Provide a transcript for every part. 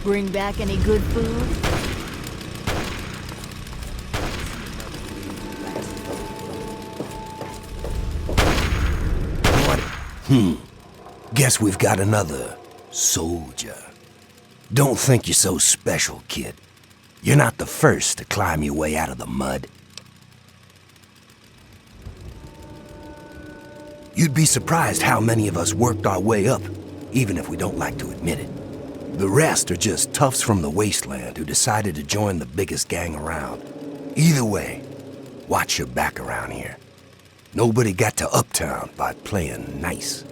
Bring back any good food? What? Guess we've got another soldier. Don't think you're so special, kid. You're not the first to climb your way out of the mud. You'd be surprised how many of us worked our way up, even if we don't like to admit it. The rest are just toughs from the wasteland who decided to join the biggest gang around. Either way, watch your back around here. Nobody got to Uptown by playing nice.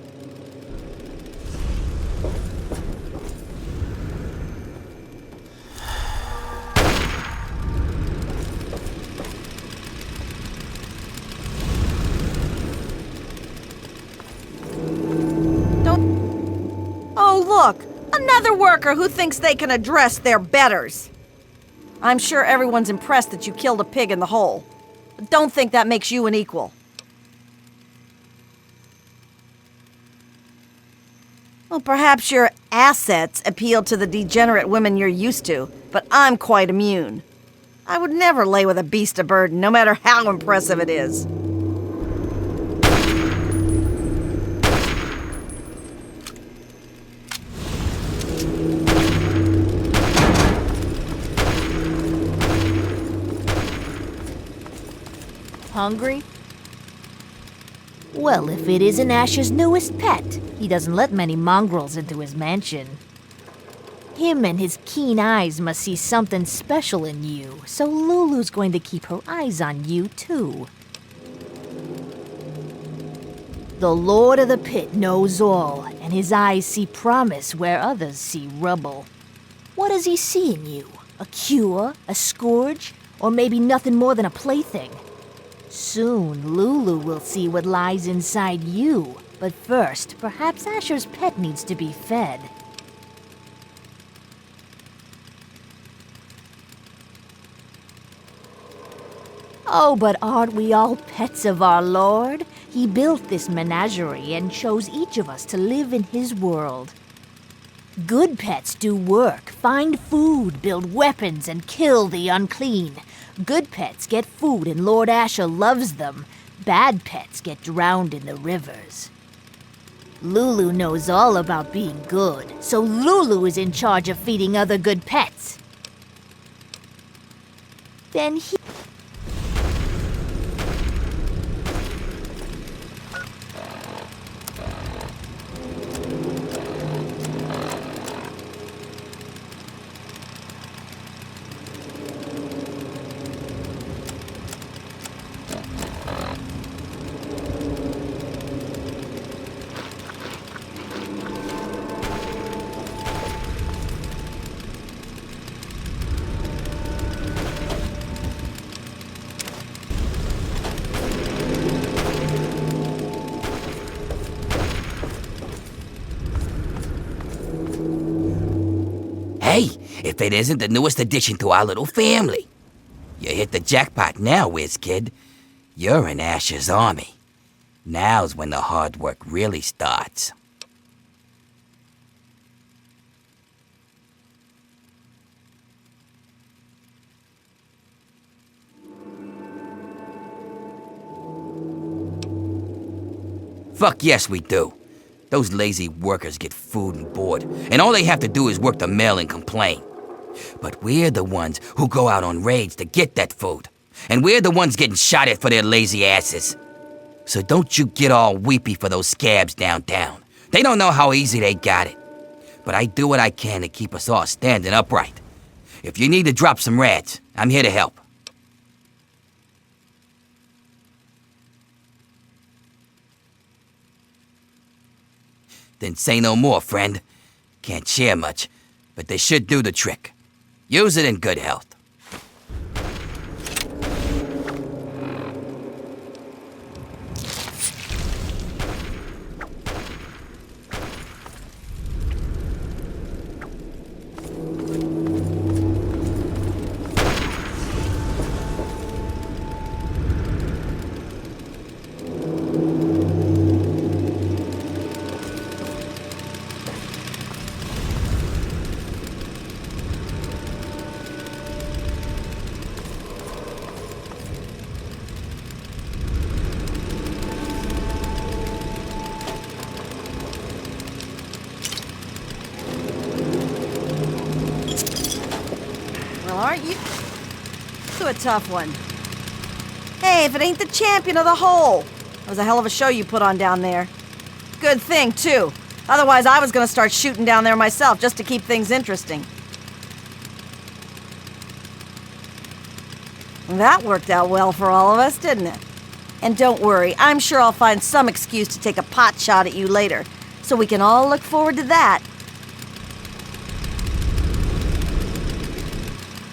Oh, look! Another worker who thinks they can address their betters. I'm sure everyone's impressed that you killed a pig in the hole. But don't think that makes you an equal. Well, perhaps your assets appeal to the degenerate women you're used to, but I'm quite immune. I would never lay with a beast of burden, no matter how impressive it is. Hungry? Well, if it isn't Ash's newest pet, he doesn't let many mongrels into his mansion. Him and his keen eyes must see something special in you, so Lulu's going to keep her eyes on you, too. The Lord of the Pit knows all, and his eyes see promise where others see rubble. What does he see in you? A cure? A scourge? Or maybe nothing more than a plaything? Soon, Lulu will see what lies inside you. But first, perhaps Ashur's pet needs to be fed. Oh, but aren't we all pets of our Lord? He built this menagerie and chose each of us to live in his world. Good pets do work, find food, build weapons, and kill the unclean. Good pets get food and Lord Ashur loves them. Bad pets get drowned in the rivers. Lulu knows all about being good, so Lulu is in charge of feeding other good pets. Then he... Hey, if it isn't the newest addition to our little family. You hit the jackpot now, whiz kid. You're in Ashur's army. Now's when the hard work really starts. Fuck yes, we do. Those lazy workers get food and board, and all they have to do is work the mill and complain. But we're the ones who go out on raids to get that food, and we're the ones getting shot at for their lazy asses. So don't you get all weepy for those scabs downtown. They don't know how easy they got it. But I do what I can to keep us all standing upright. If you need to drop some rats, I'm here to help. Then say no more, friend. Can't share much, but they should do the trick. Use it in good health. aren't you a tough one? Hey, if it ain't the champion of the hole. That was a hell of a show you put on down there. Good thing, too. Otherwise, I was gonna start shooting down there myself just to keep things interesting. That worked out well for all of us, didn't it? And don't worry, I'm sure I'll find some excuse to take a pot shot at you later, so we can all look forward to that.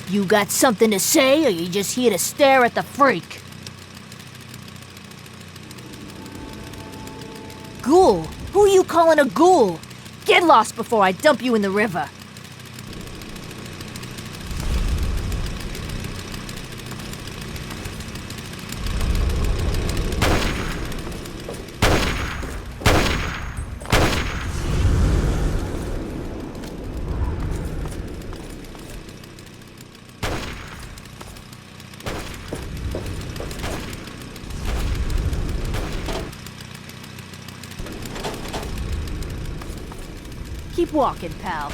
You got something to say, or you just here to stare at the freak? Ghoul? Who you calling a ghoul? Get lost before I dump you in the river. Keep walking, pal.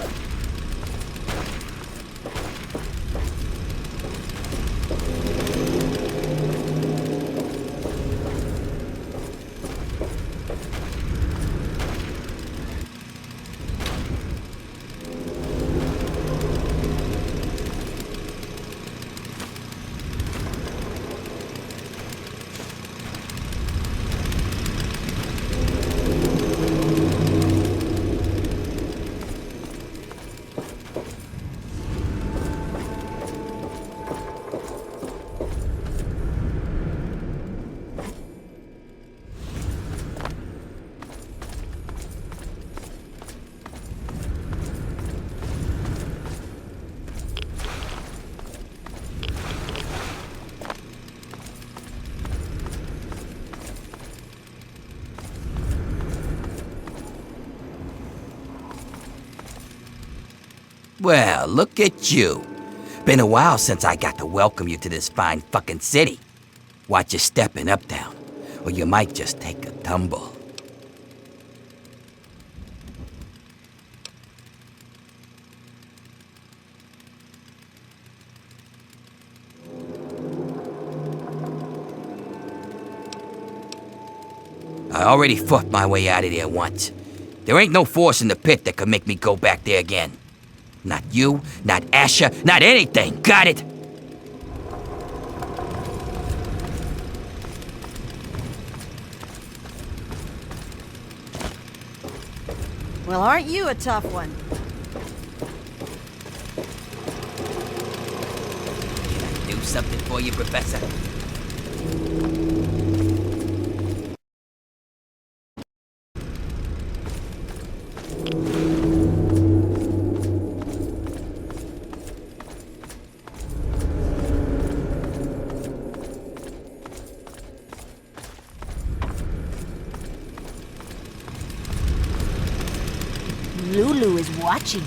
Well, look at you. Been a while since I got to welcome you to this fine fucking city. Watch you stepping up, down, or you might just take a tumble. I already fought my way out of there once. There ain't no force in the pit that could make me go back there again. Not you, not Ashur, not anything. Got it? Well, aren't you a tough one? Can I do something for you, Professor? Lulu is watching you.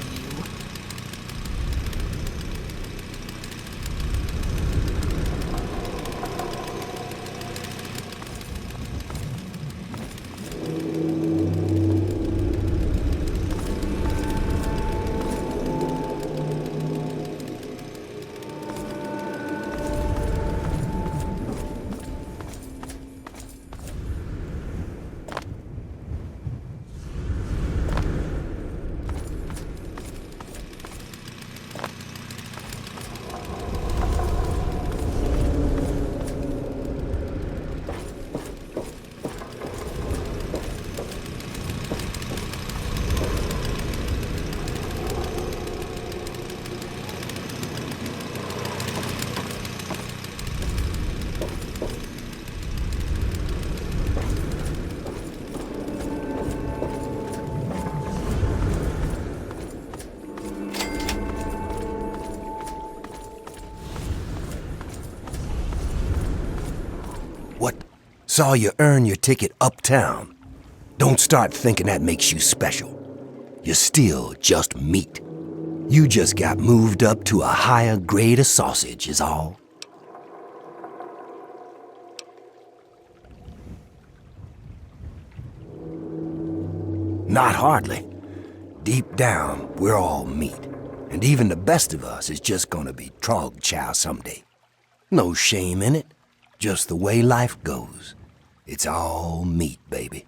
What? Saw you earn your ticket uptown. Don't start thinking that makes you special. You're still just meat. You just got moved up to a higher grade of sausage is all. Not hardly. Deep down, we're all meat. And even the best of us is just gonna be trog chow someday. No shame in it, just the way life goes. It's all meat, baby.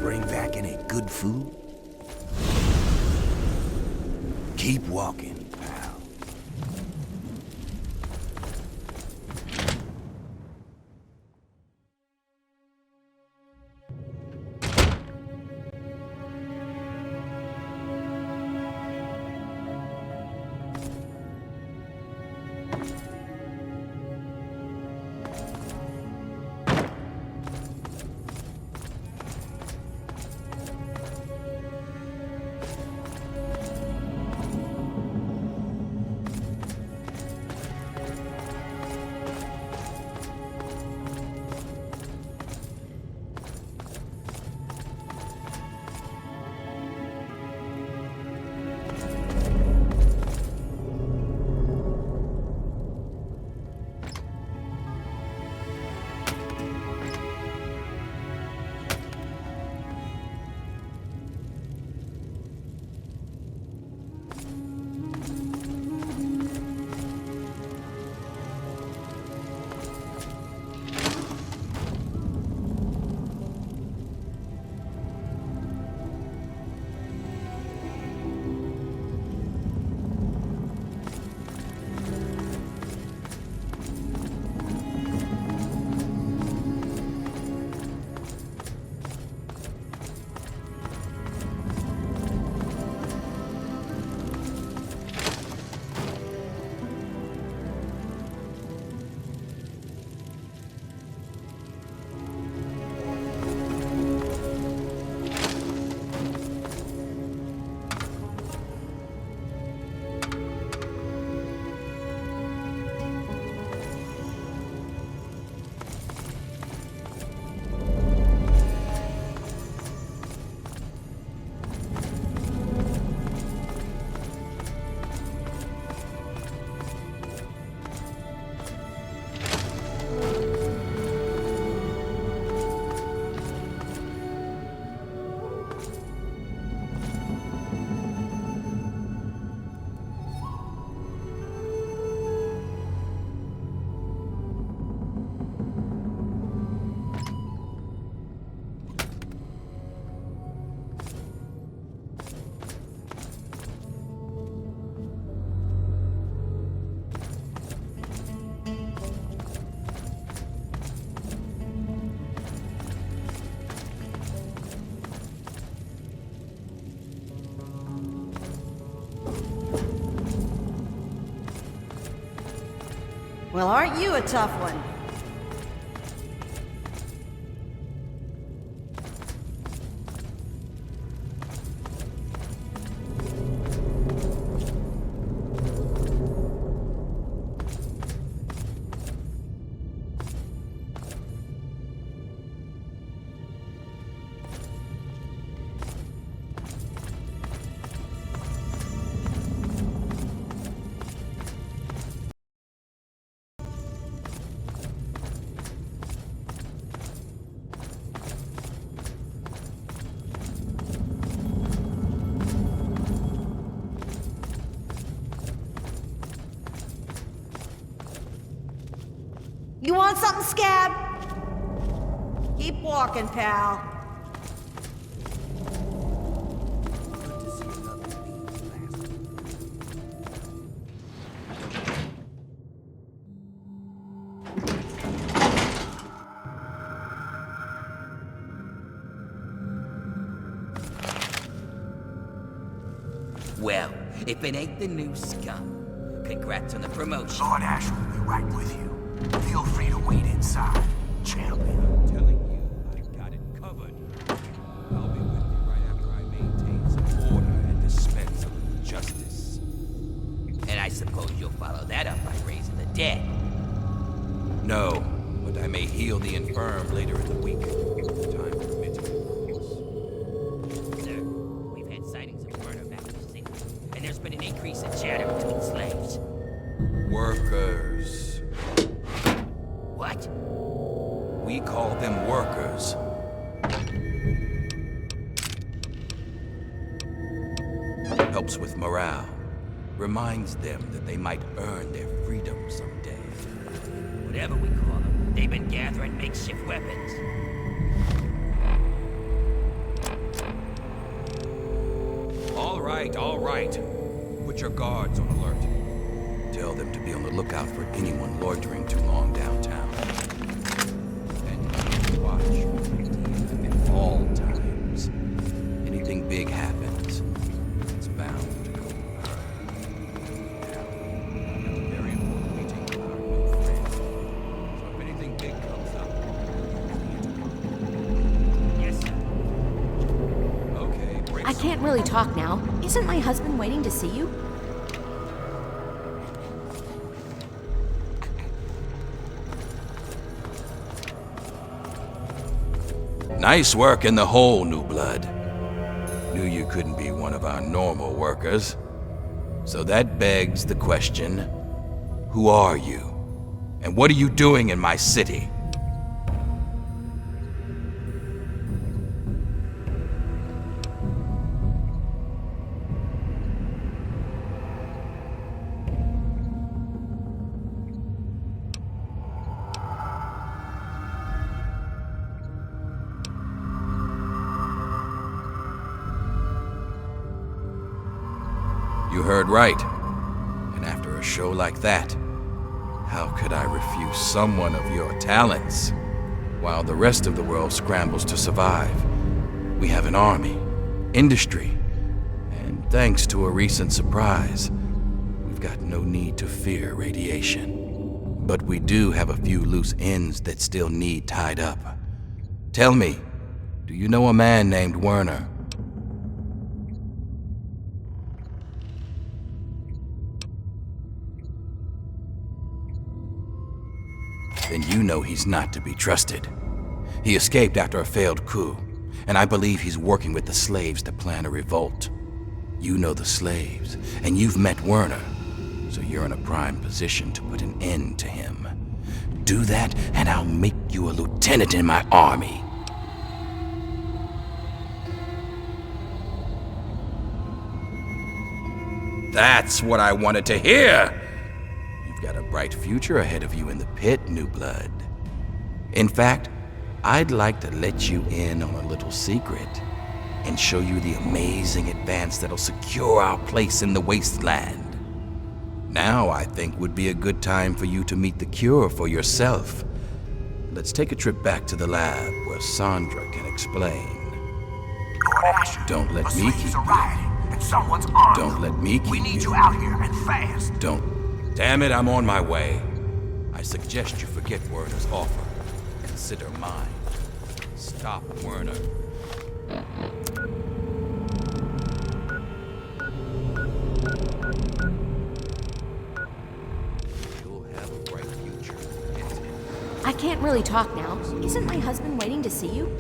Bring back any good food? Keep walking, pal. Well, aren't you a tough one? You want something, Scab? Keep walking, pal. Well, if it ain't the new scum, congrats on the promotion. Lord Ashur will be right with you. Feel free to wait inside, champion. I'm telling you, I got it covered. I'll be with you right after I make suppose you'll follow that up by raising the dead. No, but I may heal the infirm later in the week. Time permitting. Sir, we've had sightings of Wernher back in the city, and there's been an increase in chatter between slaves. Workers. What? We call them workers. Helps with morale. Reminds them that they might earn their freedom someday. Whatever we call them, they've been gathering makeshift weapons. All right. Put your guards on alert. Tell them to be on the lookout for anyone loitering too long downtown. And watch at all times. Anything big happens, it's bound to go awry. Now, we have a very important meeting with our new friend. So if anything big comes up, Yes, sir. okay, break I can't really talk now. Isn't my husband waiting to see you? Nice work in the hole, new blood. Knew you couldn't be one of our normal workers. So that begs the question, who are you? And what are you doing in my city? You heard right. And after a show like that, how could I refuse someone of your talents? While the rest of the world scrambles to survive, we have an army, industry, and thanks to a recent surprise, we've got no need to fear radiation. But we do have a few loose ends that still need tied up. Tell me, do you know a man named Wernher? Then you know he's not to be trusted. He escaped after a failed coup, and I believe he's working with the slaves to plan a revolt. You know the slaves, and you've met Wernher, so you're in a prime position to put an end to him. Do that, and I'll make you a lieutenant in my army. That's what I wanted to hear! You've got a bright future ahead of you in the pit, new blood. In fact, I'd like to let you in on a little secret and show you the amazing advance that'll secure our place in the wasteland. Now, I think, would be a good time for you to meet the cure for yourself. Let's take a trip back to the lab where Sandra can explain. Lord Ashur, Don't let the me slaves keep are you. rioting, and someone's armed Don't let me keep We need you. you out here, and fast. Don't. Damn it, I'm on my way. I suggest you forget Wernher's offer. Consider mine. Stop Wernher. You'll have a bright future. I can't really talk now. Isn't my husband waiting to see you?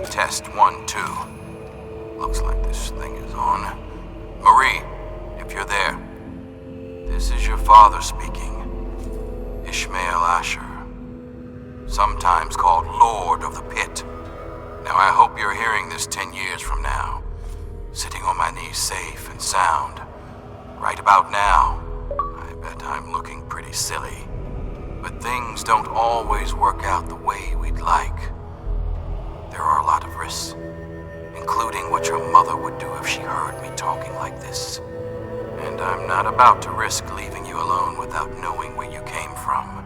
Test 1, 2. Looks like this thing is on. Marie, if you're there, this is your father speaking. Ishmael Ashur, sometimes called Lord of the Pit. Now I hope you're hearing this 10 years from now, sitting on my knees safe and sound. Right about now, I bet I'm looking pretty silly. But things don't always work out the way we'd like. There are a lot of risks, including what your mother would do if she heard me talking like this. And I'm not about to risk leaving you alone without knowing where you came from.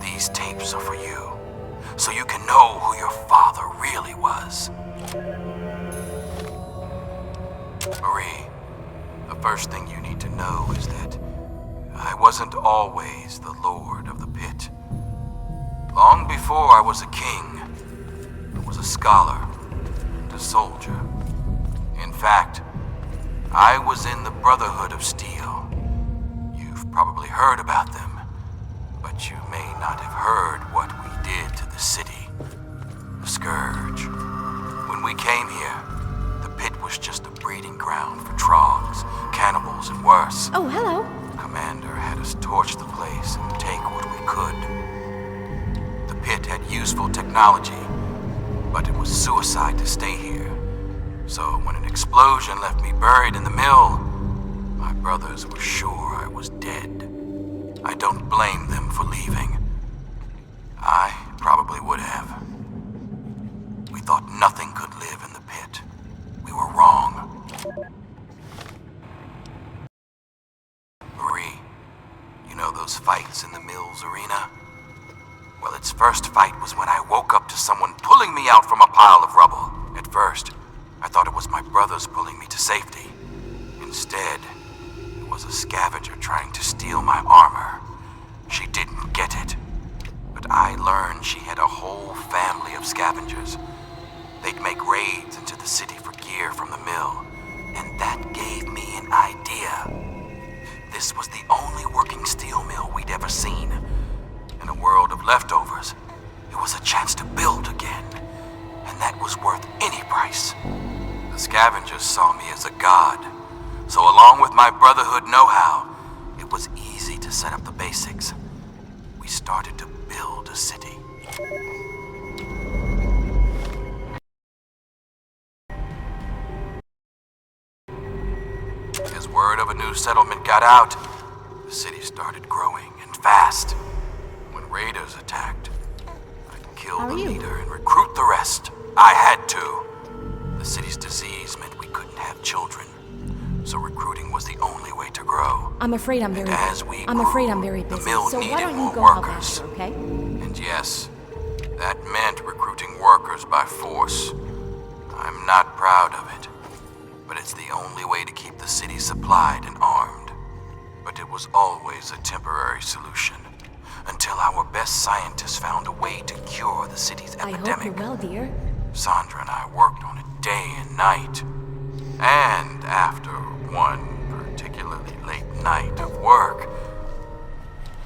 These tapes are for you, so you can know who your father really was. Marie, the first thing you need to know is that I wasn't always the Lord of the Pit. Long before I was a king, I was a scholar and a soldier. In fact, I was in the Brotherhood of Steel. You've probably heard about them, but you may not have heard what we did to the city. The Scourge. When we came here, the Pit was just a breeding ground for trogs, cannibals, and worse. Oh, hello. Commander had us torch the place and take what we could. The Pit had useful technology, but it was suicide to stay here. So when an explosion left me buried in the mill, my brothers were sure I was dead. I don't blame them for leaving. I probably would have. We thought nothing could live in the Pit. We were wrong. Marie, you know those fights in the mill's arena? Well, its first fight was when I woke up to someone pulling me out from a pile of rubble. At first, I thought it was my brothers pulling me to safety. Instead, it was a scavenger trying to steal my armor. She didn't get it, but I learned she had a whole family of scavengers. They'd make raids into the city for gear from the mill, and that gave me an idea. This was the only working steel mill we'd ever seen. In a world of leftovers, it was a chance to build again, and that was worth any price. The scavengers saw me as a god, so along with my Brotherhood know-how, it was easy to set up the basics. We started to build a city. As word of a new settlement got out, the city started growing and fast. When raiders attacked, I'd kill the leader and recruit the rest. I had to. The city's disease meant we couldn't have children, so recruiting was the only way to grow. I'm afraid I'm very busy. The mill So why needed don't more you go help workers. Ashur, okay? And yes, that meant recruiting workers by force. I'm not proud of it, but it's the only way to keep the city supplied and armed. But it was always a temporary solution, until our best scientists found a way to cure the city's I epidemic. hope you're well, dear. Sandra and I worked on it day and night. And after one particularly late night of work,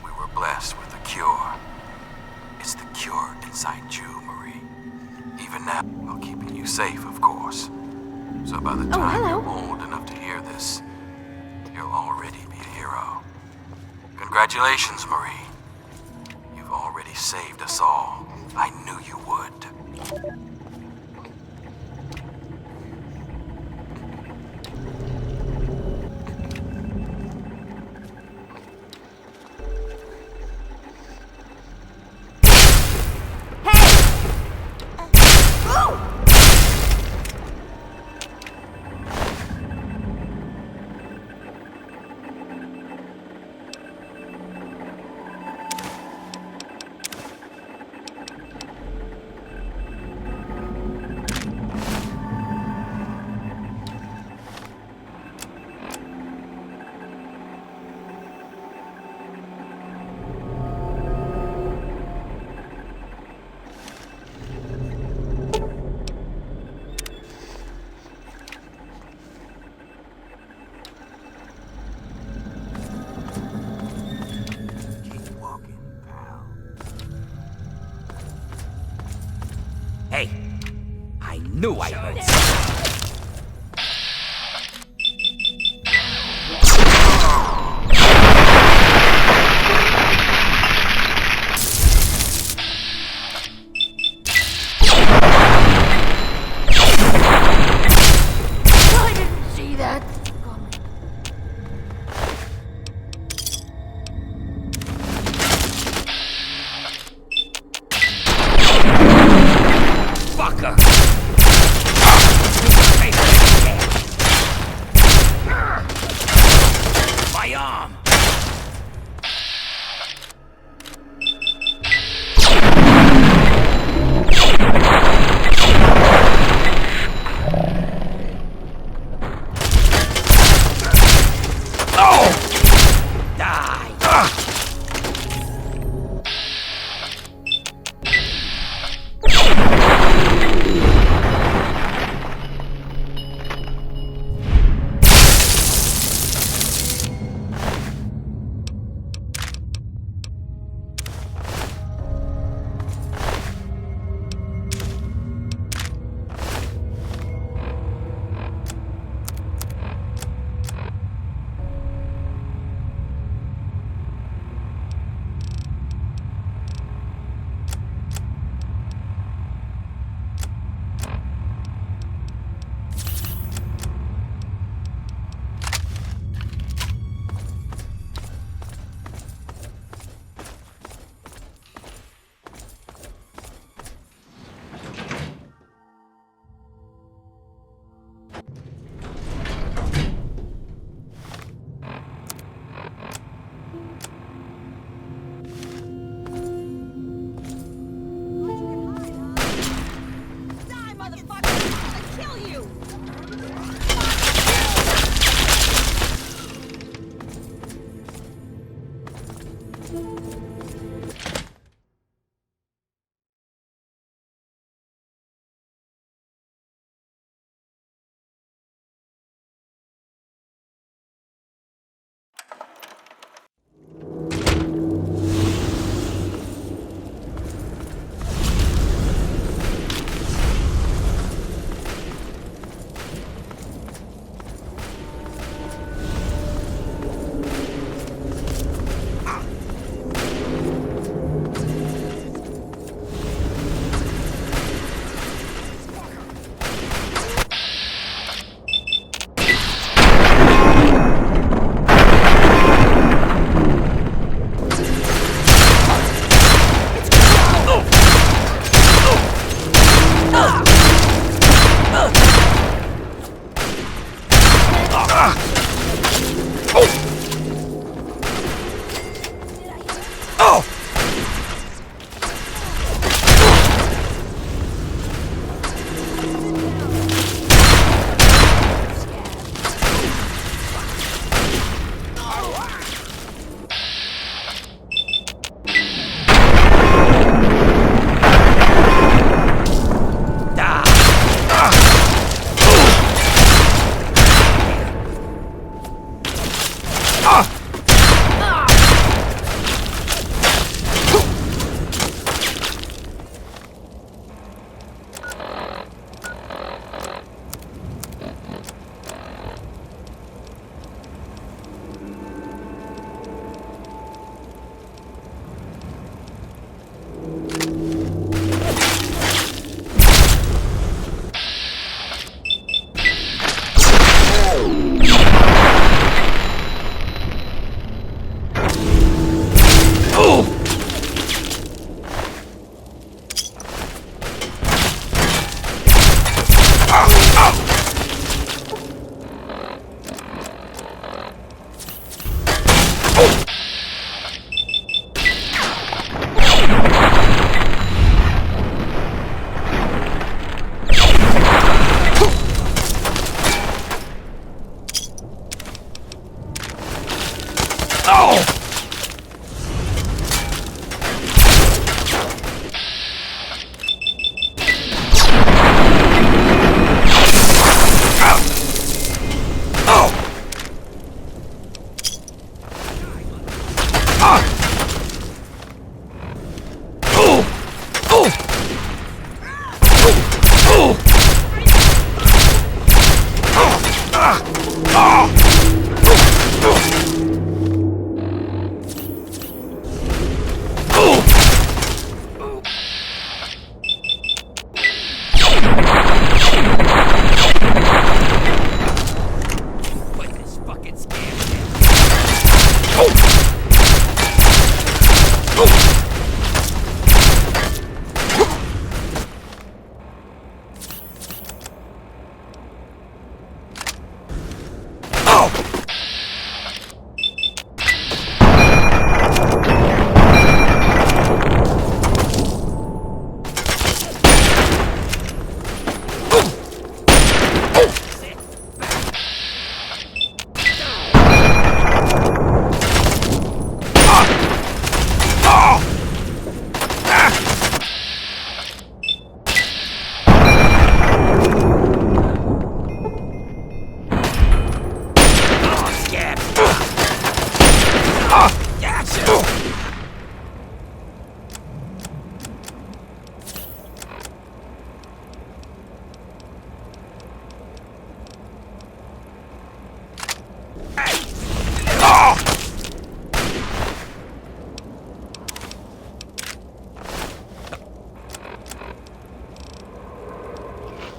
we were blessed with a cure. It's the cure inside you, Marie. Even now, while keeping you safe, of course. So by the time you're old enough to hear this, you'll already be a hero. Congratulations, Marie. You've already saved us all. I knew you would. I knew I heard something. I didn't see that. Fucker! My arm! Oh! Die!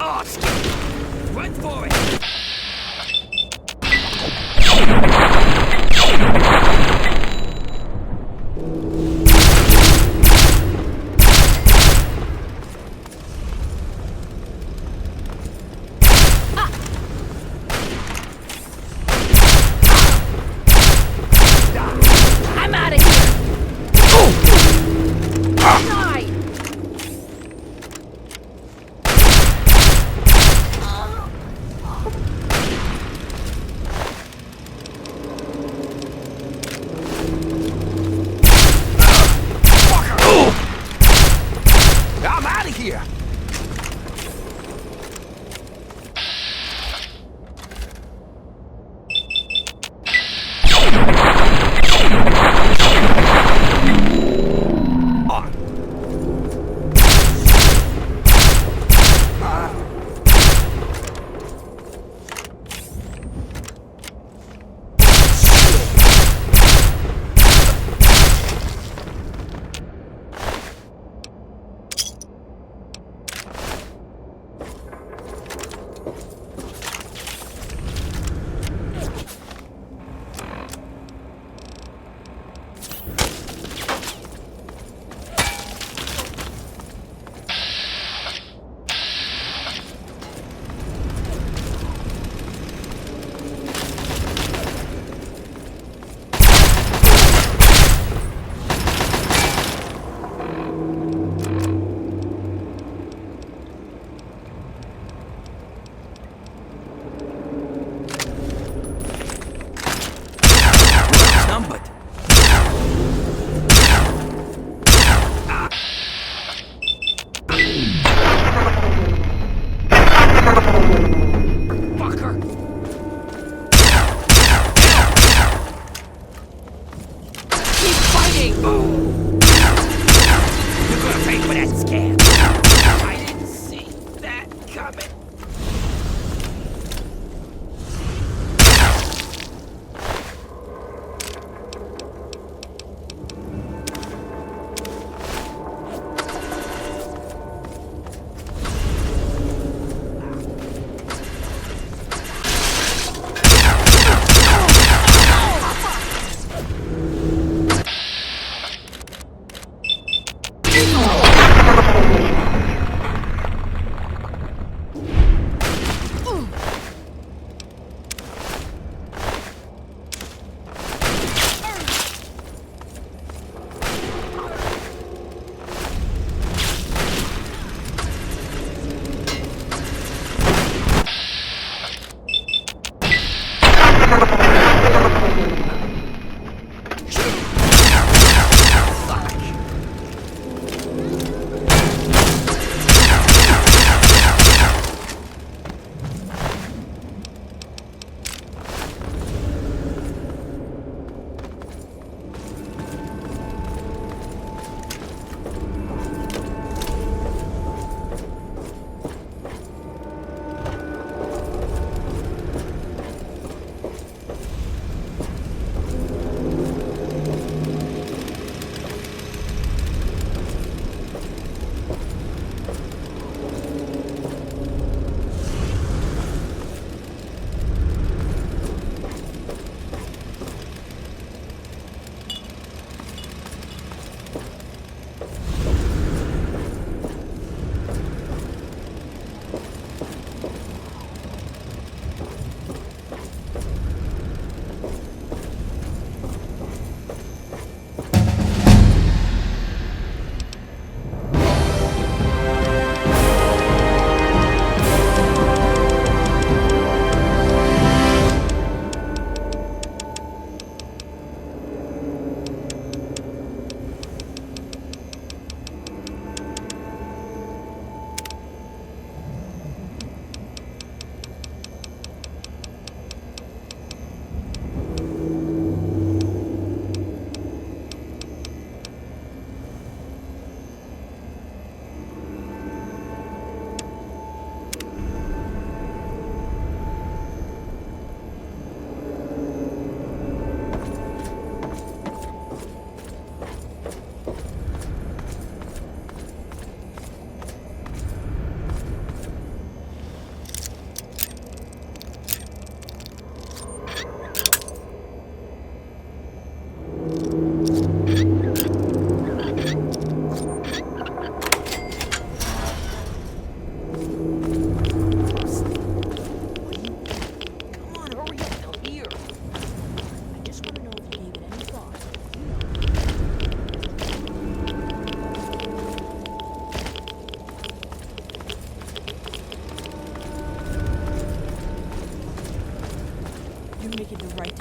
Oh, skip! Run for it! I'm out of here! Die! I'm out of here!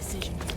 decision.